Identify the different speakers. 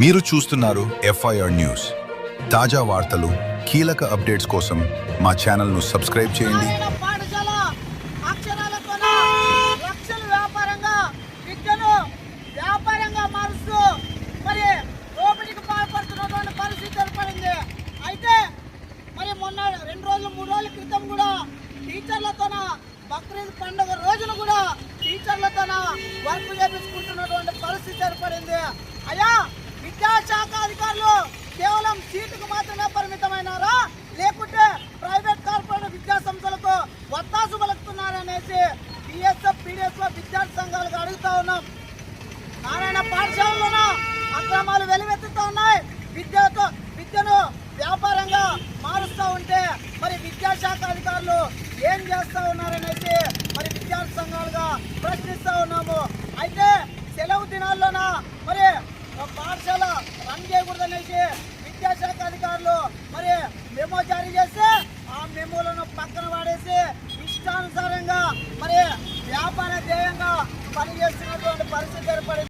Speaker 1: మీరు చూస్తున్నారు FIR news. తాజా వార్తలు, కీలక అప్డేట్స్ కోసం మా ఛానల్ను సబ్స్క్రైబ్ చేయండి.
Speaker 2: పాఠశాల అక్షరాలతోన లక్షల వ్యాపారంగా మారుస్తూ మరి దోపిడీకి పాల్పడుతున్నటువంటి పరిస్థితి ఏర్పడింది. అయితే మరి మొన్న 2 రోజులు 3 రోజుల క్రితం కూడా టీచర్లతోన బక్రీద్ పండుగ రోజున కూడా టీచర్లతోన వర్క్ చేపించుకుంటున్నటువంటి పరిస్థితి ఏర్పడింది. అయ్యా, విద్యాశాఖ అధికారులు కేవలం సీటుకు మాత్రమే పరిమితమైనారా, లేకుంటే ప్రైవేట్ కార్పొరేట్ విద్యా సంస్థలకు వత్తాసు పలుకుతున్నారనేసి బిఎస్ఎఫ్ పీడిఎస్ఓ విద్యార్థి సంఘాలుగా అడుగుతా ఉన్నాం. నారాయణ పాఠశాలలోన అక్రమాలు వెలువెత్తుతూ ఉన్నాయి. విద్యను వ్యాపారంగా మారుస్తూ ఉంటే మరి విద్యాశాఖ అధికారులు ఏం చేస్తూ ఉన్నారనేసి మరి విద్యార్థి సంఘాలుగా ప్రశ్నిస్తూ ఉన్నాము. అయితే సెలవు దినాల్లోన మరి పాఠశాల రన్ చేయకూడదనేసి విద్యాశాఖ అధికారులు మరి మెమో జారీ చేస్తే ఆ మెమోలను పక్కన వాడేసి ఇష్టానుసారంగా మరి వ్యాపార ధ్యేయంగా పనిచేస్తున్నటువంటి పరిస్థితి ఏర్పడింది.